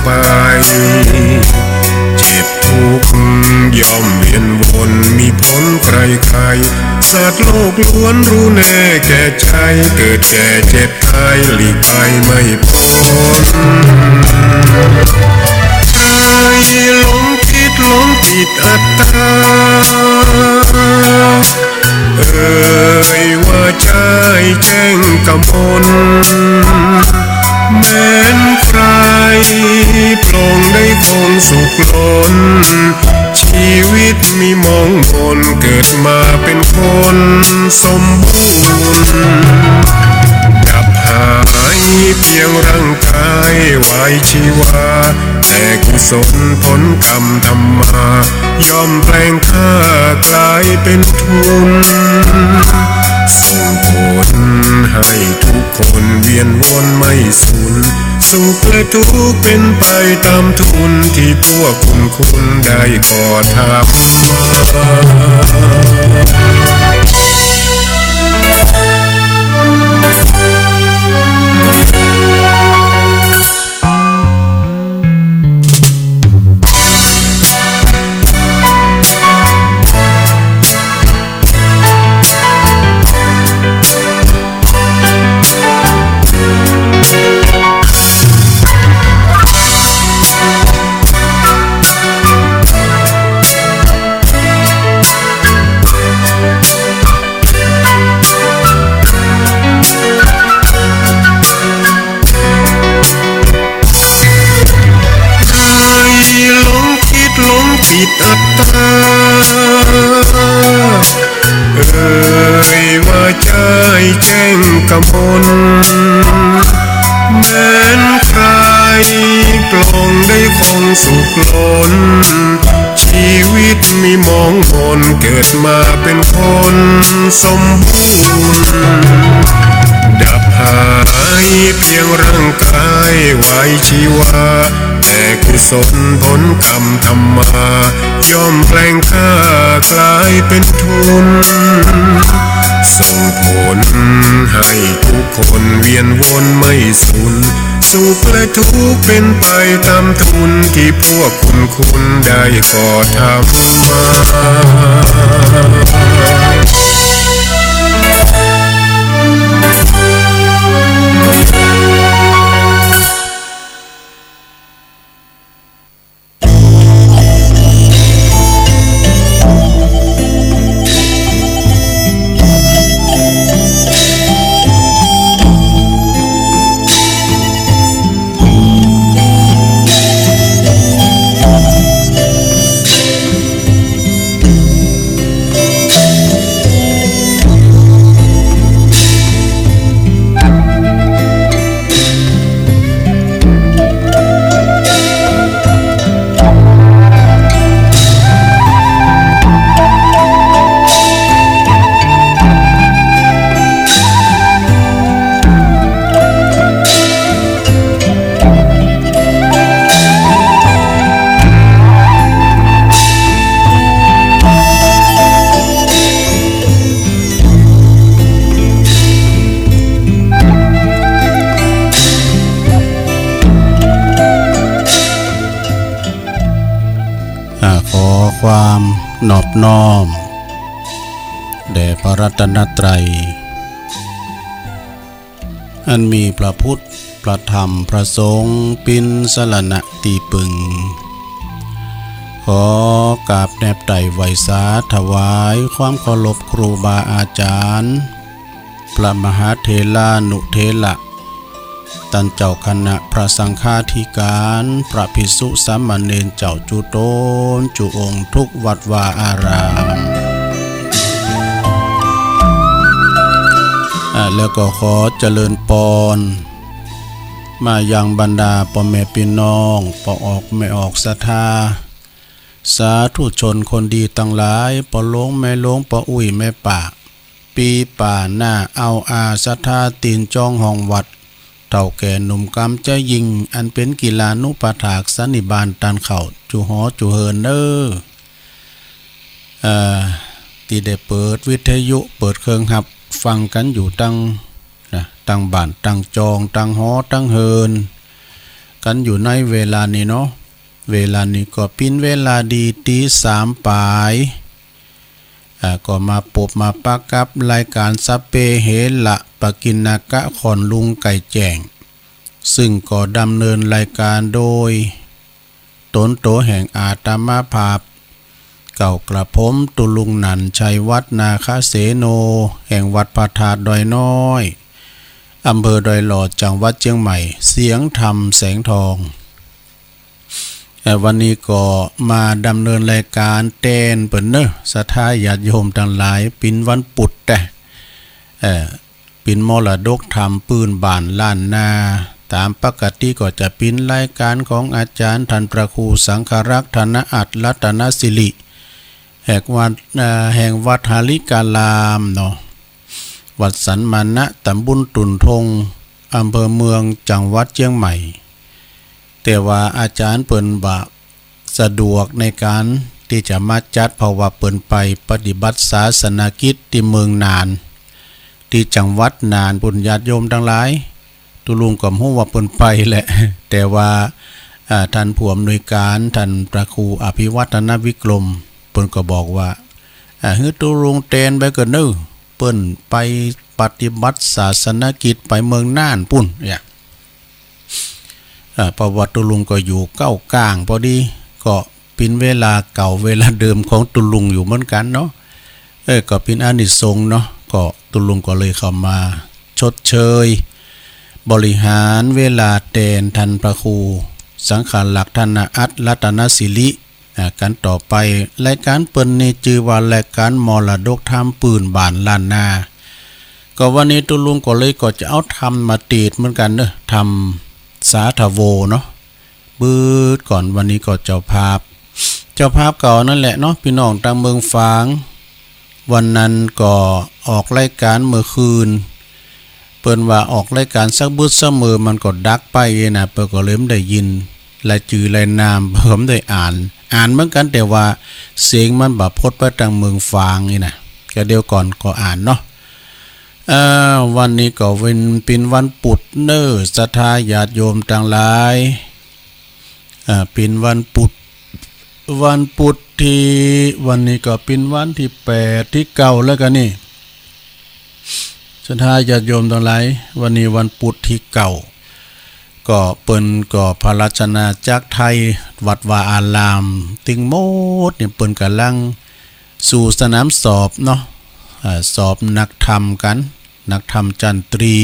ไปเจ็บทุกข์ย่อมเวียนวนมีพ้นใครๆสัตว์โลกล้วนรู้แน่แก่ใจเกิดแก่เจ็บตายหลีกไปไม่พ้นใจหลงคิดหลงผิดอัตตาว่าใจแจ้งกำมลแม้นใครปลงได้คงสุขล้นชีวิตมีมองมนเกิดมาเป็นคนสมบูรณ์ดับหายเพียงร่างกายไว้ชีวาแต่กุศลผลกรรมธรรมาย่อมแปลงค่ากลายเป็นทุนส่งผลให้ทุกคนเวียนวนไม่สูญสุขและทุกข์เป็นไปตามทุนที่พวกคุณได้ก่อทำผิดอัตตาว่าใจแจ้งกำมลแม้นใครปลงได้คงสุขล้นชีวิตมีมองมนเกิดมาเป็นคนสมบูรณ์ดับหายเพียงร่างกายไว้ชีวาแต่กุศลผลกรรมธรรมาย่อมแปลงค่ากลายเป็นทุนส่งผลให้ทุกคนเวียนวนไม่สูญสุขและทุกข์เป็นไปตามทุนที่พวกคุณได้ก่อทำความนอบน้อมแด่พระรัตนตรัยอันมีพระพุทธพระธรรมพระสงฆ์เป็นสรณะตีปึงขอกราบแนบไต่ไหวสาถวายความเคารพครูบาอาจารย์พระมหาเถรานุเถระท่านเจ้าคณะพระสังฆาธิการพระภิกษุสามเณรเจ้าจุโตนจุองค์ทุกวัดวาอารามแล้วก็ขอเจริญพรมายังบรรดาพ่อแม่พี่น้องพ่อออกไม่ออกศรัทธาสาธุชนคนดีทั้งหลายพ่อหลวงแม่หลวงพ่ออุ้ยแม่ป่าปีป่าหน้าเอาอาศรัทธาตีนจองห้องวัดเท่าแก่หนุ่มกำจะยิงอันเป็นกีฬานุปถากสันนิบาตตันเข่าจูหอจูเฮินที่ได้เปิดวิทยุเปิดเครื่องหับฟังกันอยู่ตั้งบ้านตั้งจองตั้งหอตั้งเฮิน กันอยู่ในเวลานี้เนาะเวลานี้ก็เป็นเวลาดีตี3ปลายก็มาปบมาปักกับรายการสเปเฮละปะกินนากะขอนลุงไก่แจ้งซึ่งก็ดำเนินรายการโดยตนโตแห่งอาตมาภาพเก่ากระผมตุลุงหนันชัยวัฒนาคเสโนแห่งวัดพระธาตุดอยน้อยอำเภอดอยหลอดจังหวัดเชียงใหม่เสียงธรรมแสงทองวันนี้ก็มาดำเนินรายการเต้นเปิ่นเนอะศรัทธาญาติโยมทั้งหลายปินวันปุดแต่ปินมรดกธรรมปืนบานล้านนาตามปกติก็จะปินรายการของอาจารย์ท่านพระครูสังฆรักษ์ธนอัตรัตนศิริแห่งวัดหาริกาลามเนาะวัดสันมานะตำบลตุนทงอำเภอเมืองจังหวัดเชียงใหม่แต่ว่าอาจารย์เปิ่นบะสะดวกในการที่จะมาจัดเพราะว่าเปิ่นไปปฏิบัติศาสนกิจที่เมืองนานที่จังหวัดนานปุญญาติโยมทั้งหลายตุลุงก็ฮู้ว่าเปิ่นไปแหละแต่ว่าท่านผู้อำนวยการท่านพระครูอภิวัฒนวิกรมเปิ่นก็บอกว่าฮือตุลุงเตนไปก็เด้อเปิ่นไปปฏิบัติศาสนกิจไปเมืองน่านปุ่นเนี่ยประวัติตุลุงก็อยู่เก้ากลางพอดีก็เป็นเวลาเก่าเวลาเดิมของตุลุงอยู่เหมือนกันเนาะก็เป็นอานิสงส์เนาะก็ตุลุงก็เลยเข้ามาชดเชยบริหารเวลาแทนท่านพระครูสังฆลักษณ์ธนอัตรัตนศิริกันต่อไปรายการเปิ้นนี่ชื่อว่ารายการมรดกธรรมปืนบานล้านนาก็วันนี้ตุลุงก็เลยก็จะเอาทำมาตีดเหมือนกันเนอะทำสาธโวเนาะบืดก่อนวันนี้ก็เจ้าภาพเก่านั่นแหละเนาะพี่น้องทางเมืองฝางวันนั้นก็ออกรายการเมื่อคืนเปิ้นว่าออกรายการสักบึดเสมอมันก็ดักไปนะเปิ้นก็เลยไม่ได้ยินรายจื่อรายนามเพิ่มได้อ่านเหมือนกันแต่ว่าเสียงมันแบบพดไปทางเมืองฝางนี่นะก็เดี๋ยวก่อนก็อ่านเนาะวันนี้ก็เป็นวันปุดเนอศรัทธาญาติโยมต่างหลายเป็นวันปุดที่วันนี้ก็เป็นวันที่8ที่9แล้วกันนี่ศรัทธาญาติโยมต่างหลายวันนี้วันปุดที่9ก็เปิ้นก็พระราชนาจักรไทยวัดวาอารามติงโมดเนี่ยเปิ้นกำลังสู่สนามสอบเนาะสอบนักธรรมกันนักธรรมจันตรี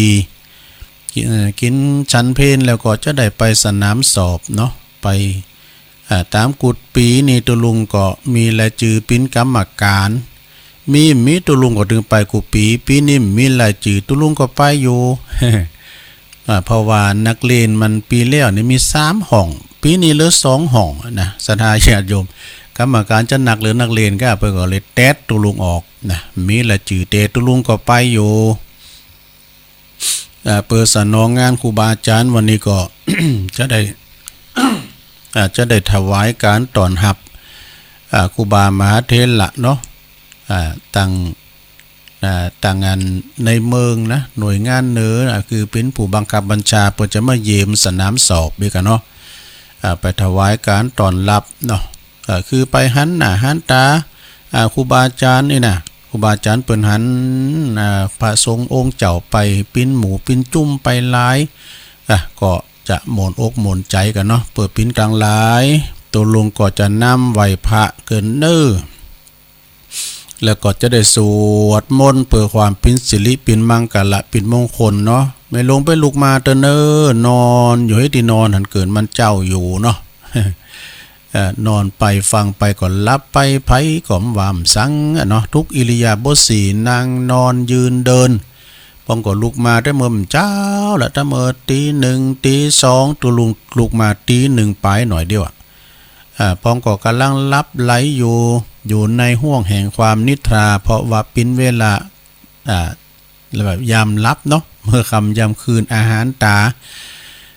กินชั้นเพลแล้วก็จะได้ไปสนามสอบเนาะไปตามกุดปีนี่ตุลุงก็มีรายชื่อปิ้นกรรมการมีตุลุงก็ถึงไปกุปีนี้มีรายชื่อตุลุงก็ไปอยู่ เพราะว่านักเรียนมันปีแล้วนี่มี3ห้องปีนี้เหลือ2ห้องนะศรัทธาญาติโยมกรรมการจะหนักหรือนักเรียนก็เพิ่นก็เลยแตะตุลุงออกนะมีละจื่อเตะตุลุงก็ไปอยู่เปิดสนองงานครูบาอาจารย์วันนี้ก็ จะได้ถวายการต้อนรับครูบามหาเถระเนาะต่างงานในเมืองนะหน่วยงานเหนือคือเป็นผู้บังคับบัญชาเพื่อจะมาเยี่ยมสนามสอบด้วยกันเนาะไปถวายการต้อนรับเนาะคือไปหันหน้าหันตาครูบาอาจารย์นี่นะครูบาอาจารย์เปิ้นหันพระสงฆ์องค์เจ้าไปปิ้นหมูปิ้นจุ่มไปหลายก็จะหม่นอกหม่นใจกันเนาะเปิดปิ้นกลางหลายตัวลุงก็จะนำไหวพระเกินเน้อแล้วก็จะได้สวดมนต์เพื่อความเป็นสิริเป็นมังกรเป็นมงคลเนาะไม่ลงไปลุกมาเตเนอนอนอยู่ให้ที่นอนหันเกินมันเจ้าอยู่เนาะ นอนไปฟังไปก่อนรับไปไผก่อมวามสังเนาะทุกอิริยาบถสี่นั่งนอนยืนเดินป้องก็ลุกมาได้เมื่อเจ้าละถ้าเมื่อตีหนึ่งตีสองตัวลุกมาตีหนึ่งไปหน่อยเดียวป้องก็กำลังรับไหลอยู่ในห่วงแห่งความนิทราเพราะว่าเป็นเวลาแบบยามลับเนาะเมื่อคำยามคืนอาหารตา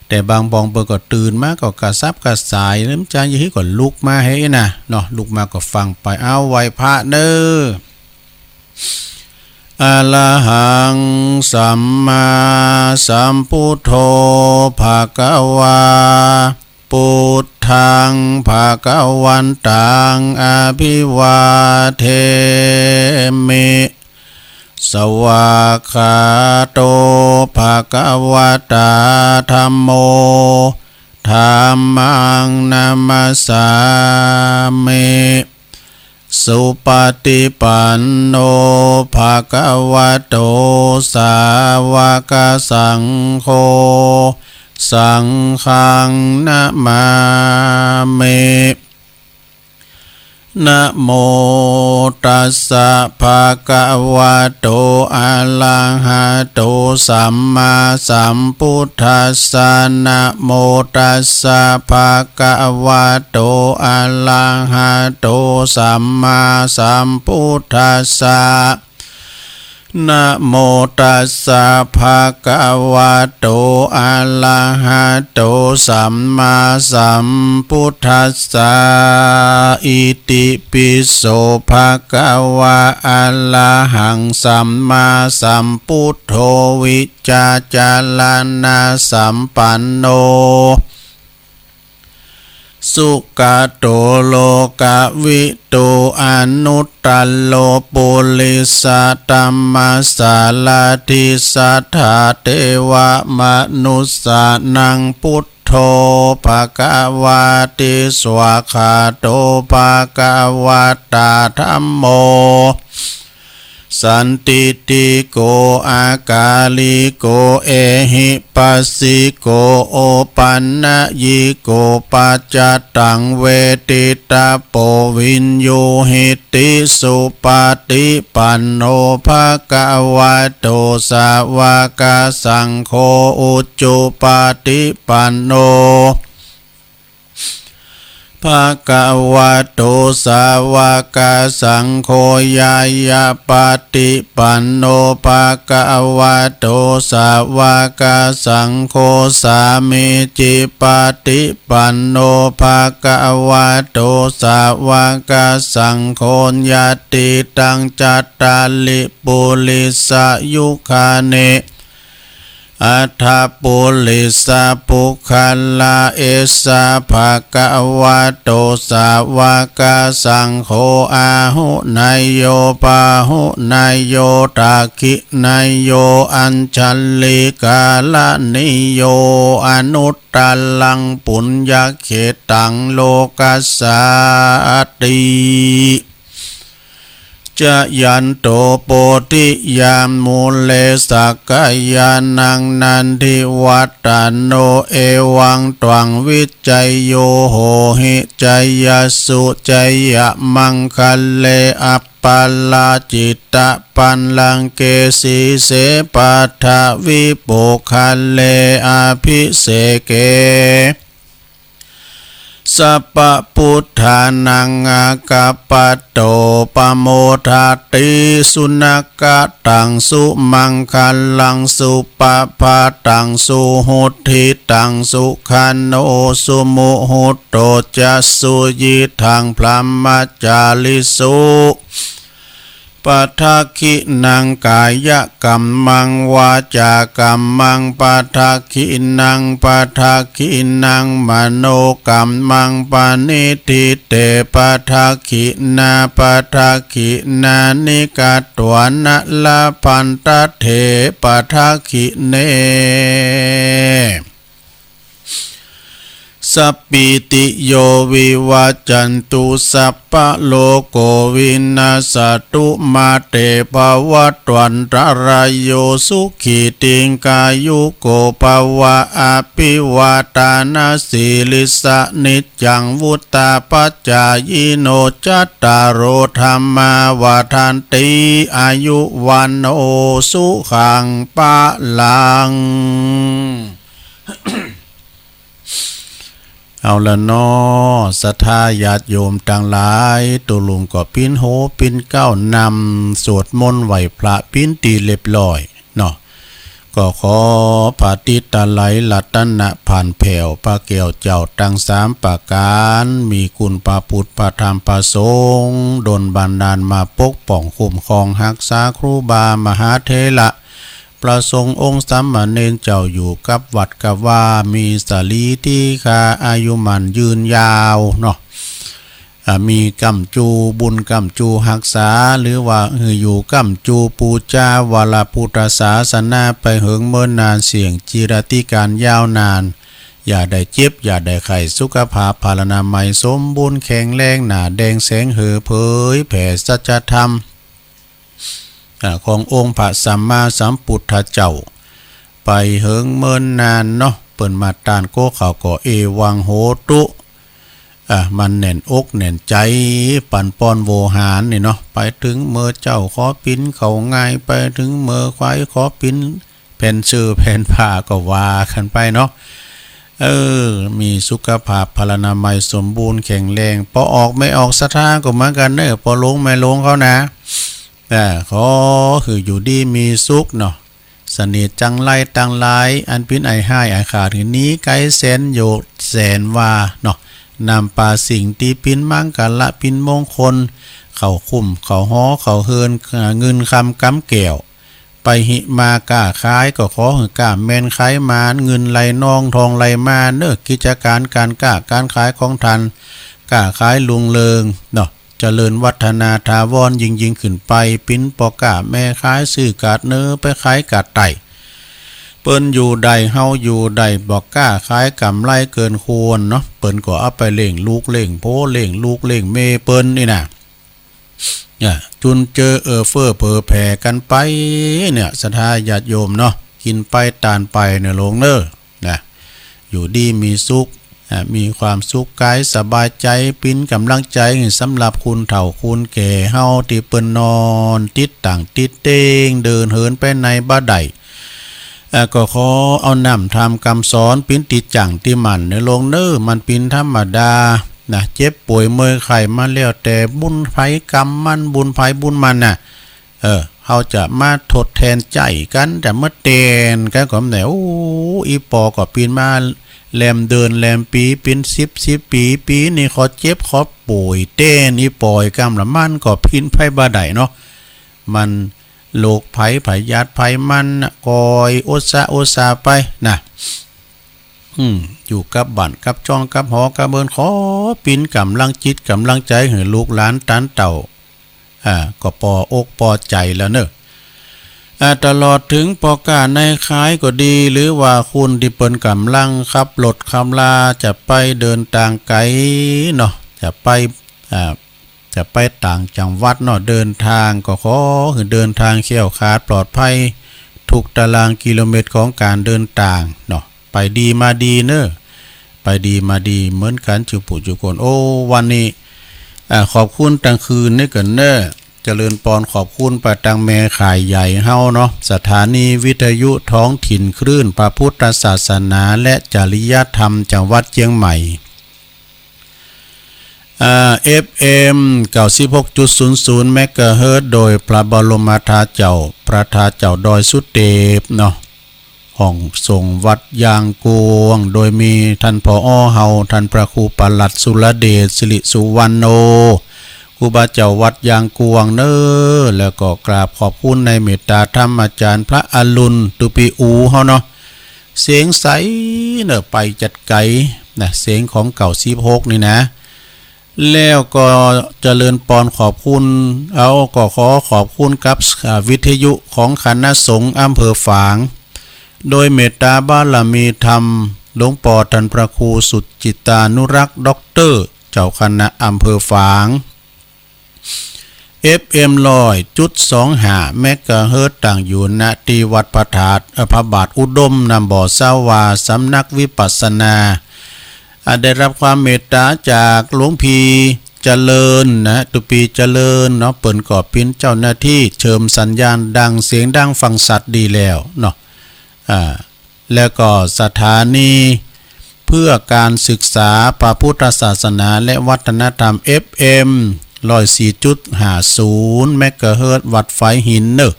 แต่บางบองเปิดก็ตื่นมาก็กระซับกระสายน้ำใจยี่ก่อนลุกมาให้นะเนาะลุกมาก็ฟังไปเอาไหวพระเด้อ อะระหังสัมมาสัมพุทโธภะคะวาพุทธังภะคะวันตังอะภิวาเทมิสวากขาโตภะคะวะตาธัมโมธัมมังนัมมัสสามิสุปฏิปันโนภะคะวะโตสาวกสังโฆสังฆังนะมามินะโมตัสสะภะคะวะโตอะระหะโตสัมมาสัมพุทธัสสะนะโมตัสสะภะคะวะโตอะระหะโตสัมมาสัมพุทธัสสะนะโมตัสสะภะคะวะโตอะระหะโตสัมมาสัมพุทธัสสะอิติปิโสภะคะวะอะระหังสัมมาสัมพุทโธวิจจาจารณะสัมปันโนสุขโตโลกวิตูอนุตตโลปุริสตัมมัสสาลาทิสัทธาเทวมนุสสานังพุทโธภะคะวะติสวะคาโตภะคะวะตาธัมโมสันติติโกอากาลิโกเอหิปัสสิโกโอปันนะยิโกปัจจตังเวติตาโปวินโยหิติสุปฏิปันโนภะคะวะโตสาวกสังโฆอุจจุปฏิปันโนภะคะวะโตสาวกสังโฆยายาปฏิปันโนภะคะวะโตสาวกสังโฆสามิจิปฏิปันโนภะคะวะโตสาวกสังโฆญาติตังจัตตาลิปุริสยุคาเนอัฏฐปุริสปุคคลาเอสะภะคะวะโตสาวกสังโฆอาหุนายโยปาหุนายโยตาคินายโยอัญชัลลิกาลนิโยอนุตตลังปุญญเขตังโลกัสสาติจะยันโตโปธิยามมูเลสักกายานังนันทิวัตตโนเอวังตวังวิจัยโยโหหิจัยยสุจัยยมังคัลเลอัปปาลาจิตตะปันลังเกสีเสปัฏฐวิโปคัลเลอภิเสเกสัพพพุทธานังอากัปปะโตปโมทาติสุนักกะตังสุมังคัลลังสุปะภาตังสุหุทิตังสุขันโนสุมุหุตโตจัสสุยิทังพรหมจาริสุปัทาคินังกายกัมมังวาจากัมมังปัทาคินังปัทาคินังมโนกัมมังปานิทิเตปัทาคินาปัทาคินานิกัตวนะละพันตเถปัทาคิเนสัพพิติโยวิวัจจันตุสัพพะโลกโกวินาศตุมาเตภวัตวันตรายโยสุขีติงกายุโกภวะอภิวาตานาสิลิสะนิจจังวุตตาปัจจายโนจัตตารโอธรรมาวาทันติอายุวันโอสุขังปะลัง เอาละเนาะศรัทธาญาติโยมต่างหลายตุลุงก็ปิ้นโหปิ้นเก้านำสวดมนต์ไหวพระปิ้นตีเรียบร้อยเนาะ ก็ขอปฏิตาไหลลัตนะผ่านแผ่วพระเกี่ยวเจ้าตั้ง3ประการมีคุณพระพุทธพระธรรมพระสงฆ์ดลบันดาลมาปกป้องคุ้มครองรักษาครูบามหาเถระประสงค์องค์สามเณรเจ้าอยู่กับวัดกับว่ามีสลีที่คาอายุมันยืนยาวเนาะมีกำจูบุญกำจูหักษาหรือว่าอยู่กำจูปูจาวาลพุทธศาสนาไปเหิงเมินนานเสี่ยงจิรติการยาวนานอย่าได้เจ็บอย่าได้ไข้สุขภาพพาลนามัยสมบูรณ์แข็งแรงหนาแดงแสงเหอเผยแผ่สัจธรรมขององค์พระสัมมาสัมพุทธเจ้าไปเหิงเมินนานเนาะเปิ่นมาตานโกเขาก็เอวังโหตุมันแน่นอกแน่นใจปันปอนโวหารนี่เนาะไปถึงเมื่อเจ้าขอปิ้นเขาง่ายไปถึงเมื่อควายขอปิ้นแผ่นชื่อแผ่นผ้าก็ว่ากันไปเนาะมีสุขภาพพลานามัยสมบูรณ์แข็งแรงพอออกไม่ออกสถาก็เหมือนกันเนอะพอลงไม่ลงเขานะขอคืออยู่ดีมีสุขเนาะสนิทจังไรตังไรอันปิ้นไอให้ไอขาดถึงนี้ไกลแสนโยแสนว่าเนาะนำปลาสิ่งที่ปิ้นมังกันละปิ้นมงคลเขาคุ้มเขาฮ้อเขาเฮินเงินคำกำแก้วไปหิมากล้าขายก็ขอให้กล้าแมนขายมาเงินไหลนองทองไหลมาเนอะกิจการการกล้าการขายของทันกล้าขายลุงเลิงเนาะเจริญวัฒนาทาวรยิ่งขึ้นไปปิ้นปอกาแม่ขายซื้อกาดเนื้อไปขายกาดไต่เปิ้นอยู่ใดเฮาอยู่ใดบอกกล้าขายกำไรเกินควรเนาะเปิ้นก็เอาไปเล่งลูกเล่งโพเล่งลูกเล่งเมเปิ้นนี่นะจุนเจอเฟอเผอแผ่กันไปเนี่ยศรัทธาญาติโยมเนาะกินไปตานไปเนี่ยลงเนอนะอยู่ดีมีสุขมีความสุขกายสบายใจปิ้นกำลังใจสำหรับคุณเฒ่าคุณแก่เฮาที่เปิ้นนอนติดต่างติดเต้งเดินเหินไปในบ้าใดก็ขอเอานำทำคำสอนปิ้นติดจังที่มันในลงเนอมันปิ้นธรรมดานะเจ็บป่วยเมื่อยไข้มาแล้วแต่บุญไผกรรมมันบุญไผบุญมันน่ะเขาจะมาทดแทนใจกันแต่เมื่อเตนกันก็แนวอีปอก็ปีนมาแลมเดินแลมปีปีน10ปีนี่ขอเจ็บขอป่วยเต้นอีปอยกรรมละมันก็พินไผบ่ได้เนาะมันโลกไผญาติไผมันกอยโอซาไปนะอยู่กับบ้านกับจองกับหอกับเบินขอปินกำลังจิตกำลังใจให้ลูกหลานตานเต่าก็ปออกปอใจแล้วเนอะตลอดถึงปอกาในขายก็ดีหรือว่าคุณที่เปิ้นกำลังขับรถคำลาจะไปเดินทางไกลเนาะจะไปต่างจังหวัดเนาะเดินทางก็ขอคือเดินทางเขี่ยวขาดปลอดภัยทุกตารางกิโลเมตรของการเดินทางเนาะไปดีมาดีเนอะไปดีมาดีเหมือนกันจุปุจุคนโอ้วันนี้ขอบคุณตั้งคืนนี่กันเนอะเจริญปอนขอบคุณประตังแม่ขายใหญ่เฮาเนาะสถานีวิทยุท้องถิ่นคลื่นพระพุทธศาสนาและจริยธรรมจังหวัดเชียงใหม่FM 96.00 เมกะเฮิรตซ์โดยพระบรมธาเจ้าพระธาเจ้าดอยสุเทพเนาะห้องส่งวัดยางกวงโดยมีท่านผอ.เฮาท่านพระครูปลัดสุรเดชสิริสุวรรณโนครูบาเจ้าวัดยางกวงเนอแล้วก็กราบขอบคุณในเมตตาธรรมอาจารย์พระอรุณตุปีอูเฮาเนาะเสียงใสเนอไปจัดไก่นะเสียงของเก่า16นี่นะแล้วก็เจริญปอนขอบคุณก็ขอขอบคุณกับวิทยุของคณะสงฆ์อำเภอฝางโดยเมตตาบารมีธรรมหลวงปอท่านพระครูสุจิตานุรักษ์ด็อกเตอร์เจ้าคณะอำเภอฝาง FM 100.25 เมกะเฮิรตซ์ตั้งอยู่ณที่วัดพระธาตุพระบาทอุดมนำบ่อสาวาสำนักวิปัสสนาได้รับความเมตตาจากหลวงพี่เจริญนะตุปีเจริญเนาะเปิ่นก่อปิ้นเจ้าหน้าที่เชิมสัญญาณดังเสียงดังฟังสัตว์ดีแล้วเนาะแล้วก็สถานีเพื่อการศึกษาพระพุทธศาสนาและวัฒนธรรม FM 104.50 เมกะเฮิรตซ์วัดไฟหินเนอะ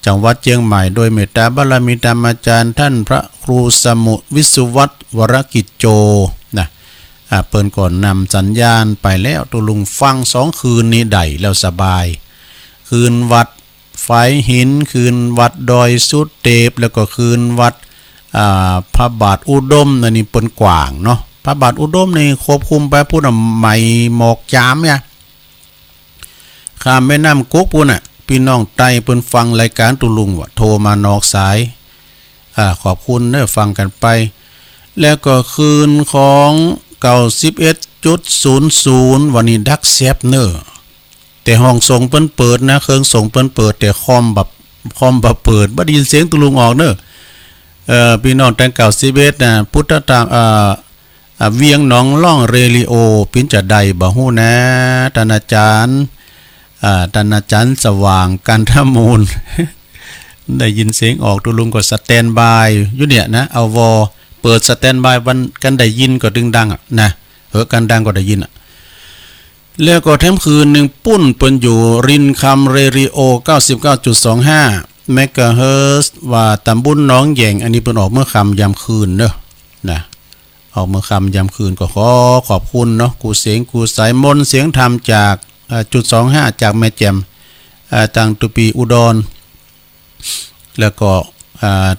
จังหวัดเชียงใหม่โดยเมตตาบารมีธรรมอาจารย์ท่านพระครูสมุวิสุวัตวรกิจโจนะเปิ้นก่อนนำสัญญาณไปแล้วตุลุงฟัง2 คืนนี้ได้แล้วสบายคืนวัดไฟหินคืนวัดดอยสุเทพแล้วก็คืนวัดพระบาทอุดมนี่เปิ้นกว้างเนาะพระบาทอุดมนี่ควบคุมไปพูดใหม่หมอกจามเนี่ยข้ามแม่น้ำกุ๊กปุ่นพี่น้องไต้เปิ้นฟังรายการตุลุงว่าโทรมานอกสายขอบคุณเด้อฟังกันไปแล้วก็คืนของ91.00วันนี้ดักแซบเนอร์แต่ห้องส่งเปิ้นเปิดนะเครื่องส่งเปิ้นเปิดแต่คอมแบบเปิดบ่ได้ยินเสียงตุลุงออกเนอพี่น้องแต่91นะพุทธตามเวียงหนองล่องเรลิโอปินจะใดบ่ฮู้นะท่านอาจารย์สว่างกันทมูล ได้ยินเสียงออกตุลุงก็สแตนบายอยู่เนี่ยนะเอาวอเปิดสแตนบายวันกันได้ยินก็ดึงดังนะกันดังก็ได้ยินแล้วก็แถมคืนหนึ่งปุ้นเปิ้นอยู่รินคำเรดิโอ 99.25 เมกะเฮิรตซ์ว่าตำบลหนองแยงอันนี้เปิ้นออกเมื่อค่ำยามคืนเด้อนะออกเมื่อค่ำยามคืนก็ขอบคุณเนาะกูเสียงกูสายมนเสียงธรรมจาก.25 จากแม่แจ่มตังตุปีอุดรแล้วก็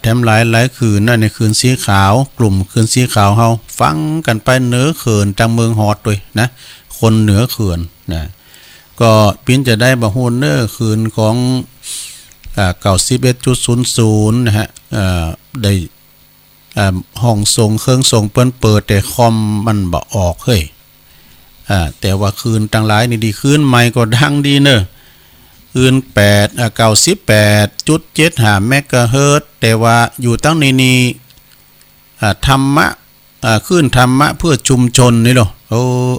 แถมหลายคืนนั่นในคืนสีขาวกลุ่มคืนสีขาวเฮาฟังกันไปเหนือเขื่อนจังเมืองฮอดด้วยนะคนเหนือเขื่อนนะก็ปิ้นจะได้บะฮูนเนอร์คืนของ91.00นะฮะได้ห้องส่งเครื่องส่งเปิ้นเปิดแต่คอมมันบ่ออกเฮ้ยแต่ว่าคืนต่างหลายนี่ดีคืนใหม่ก็ดังดีเนอะคืน98.75 เมกะเฮิรตซ์แต่ว่าอยู่ตั้งนี้ธรรมะขึ้นธรรมะเพื่อชุมชนนี่หรอ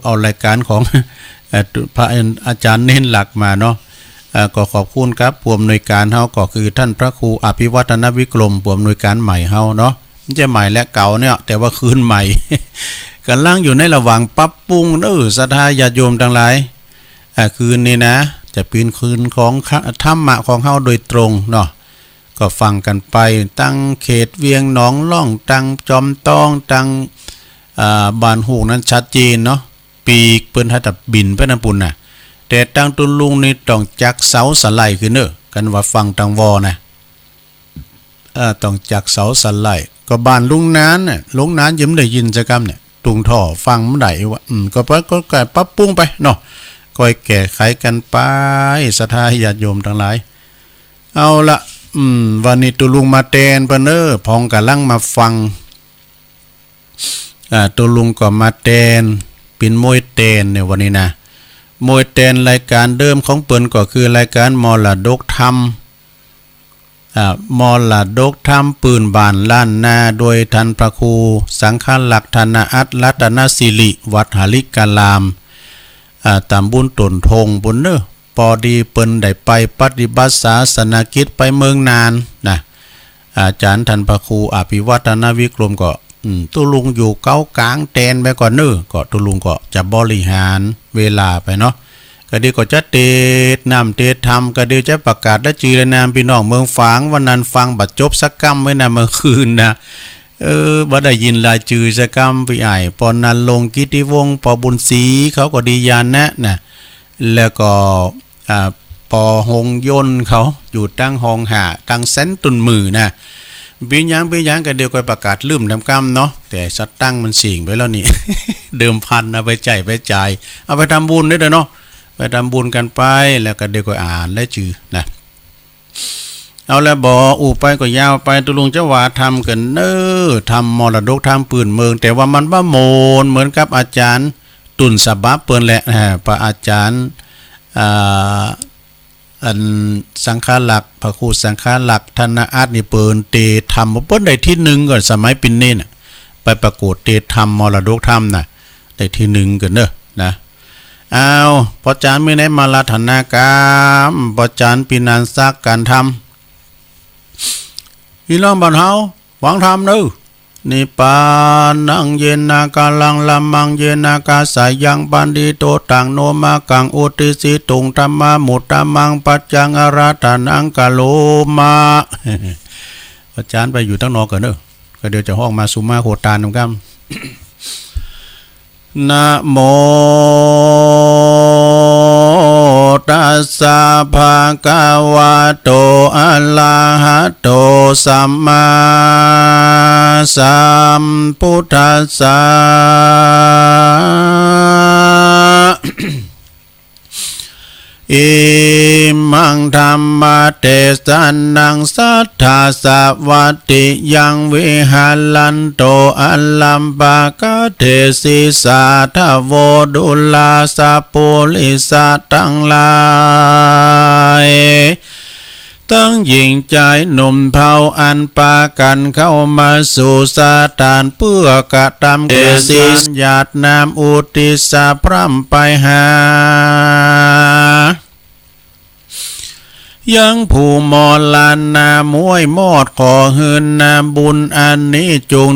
เอารายการของ พระอาจารย์เน้นหลักมาเนาะก็ขอบคุณครับผู้อำนวยการเฮาก็คือท่านพระครูอภิวัฒนวิกรมผู้อำนวยการใหม่เฮาเนาะมันจะใหม่และเก่าเนี่ยแต่ว่าคืนใหม่ กันล่างอยู่ในระหว่างปรับปรุงศรัทธาญาติโยมทั้งหลายคืนนี้นะจะเป็นคืนของธรรมะของเฮาโดยตรงเนาะก็ฟังกันไปตั้งเขตเวียงหนองล่องตั้งจอมตองตั้งบ้านหูนั้นชัดเจนเนาะปีกเปิ้นหัดบินไปนำปุ่นน่ะแต่ตั้งตุลุงนี่ต้องจักเสาสไลคือเนอะกันว่าฟังตังวอนะต้องจักเสาสไลก็บ้านลุงนานน่ะลุงนานยิ้มได้ยินจักกำเนี่ยตุงท่อฟังมันได้ว่าก็ปรับปรุงไปเนาะค่อยแก้ไขกันไปศรัทธาญาติโยมทั้งหลายเอาละวันนี้ตุลุงมาแตนเปิ้นพองกะลังมาฟังตุลุงก็มาแตนเป็นมวยแตนเนี่ยวันนี้นะมวยแตนรายการเดิมของเปิ้นก็คือรายการมรดกธรรมมรดกธรรมปืนบานล้านนาโดยท่านพระครูสังฆลักษณอัตรัตนสิริวัดหาลิกาลามตามบุญตนทงบุญเนอพอดีเปิ้นได้ไปปฏิบัติศาสนกิจไปเมืองนานนะอาจารย์ท่านพระครูอภิวัฒนวิกรมก็ตุลุงอยู่เก้ากลางแตนไปก่อนเนอก็ตุลุงก็จะบริหารเวลาไปเนาะก็ดีก็จะเตดน้ำเตดทำก็ดีจะประกาศและจีรนามพี่น้องเมืองฝางวันนั้นฟังบัดจบสักกำไว้นะเมื่อคืนนะบ่ได้ยินรายจือสักกำพี่ไอ้ปอนันลงกิติวงศ์ปอบุญศรีเขาก็ดียานนะแล้วก็ปอหงยนต์เขาอยู่ตั้งห้องหาตั้งเซนตุนมือนะปีหยังกันเดียวก็ประกาศลืมทำกรรมเนาะแต่สัตตั้งมันสิ่งไปแล้วนี่ เดิมพันเอาไปจ่ายเอาไปทำบุญได้เด้อเนาะไปทำบุญกันไปแล้วก็เดี๋ยวก็อ่านและจือนะเอาแล้วบ่อูไปก็ยาวไปตุลุงจะว่าทำกันทำมรดกทำปืนเมืองแต่ว่ามันบ้าโมนเหมือนกับอาจารย์ตุนสบับเปิ้นแหละพระอาจารย์อันสังฆลักษณ์พระครูสังฆลักษณ์ธนอาจนี่เปิ้นเตทำเปิ้นได้ที่1ก่อนสมัยปินเน่น่ะไปประกวดเตทำมรดกธรรมน่ะได้ที่1กันเด้อนะเอาพอจานไม่ได้มาลาธนากรรมพอจานปีนันซักการทำพี่น้องบ้านเฮาหวังทำเด้อ นิปานังเยนากาลังลัมมังเยนากาสายังปันดิโตตังโนมากังอุติสิตุงธรรมามุตตมังปัจจังอาราธานังกะโลมา อาจารย์ไปอยู่ตั้งนอกก่อนเนอะก็เดี๋ยวจะห้องมาสุมาโหตานกัน นะโมตัสสะภะคะวะโตอะระหะโตสัมมาสัมพุทธัสสะ อิมังธรรมเทศนังสัทธาสวัตติยังวิหาลันโตอัลลัมปะกะเทศิสาทโวดุลาสะปุลิสะทั้งหลายตั้งหญิงใจหนุ่มเผาอันปากันเข้ามาสู่สถานเพื่อกระทำเกศิญาตินามอุติสะพร่ำไปหายังผู้มอลานนามวยมอดขอหืนนาบุญอันนี้จง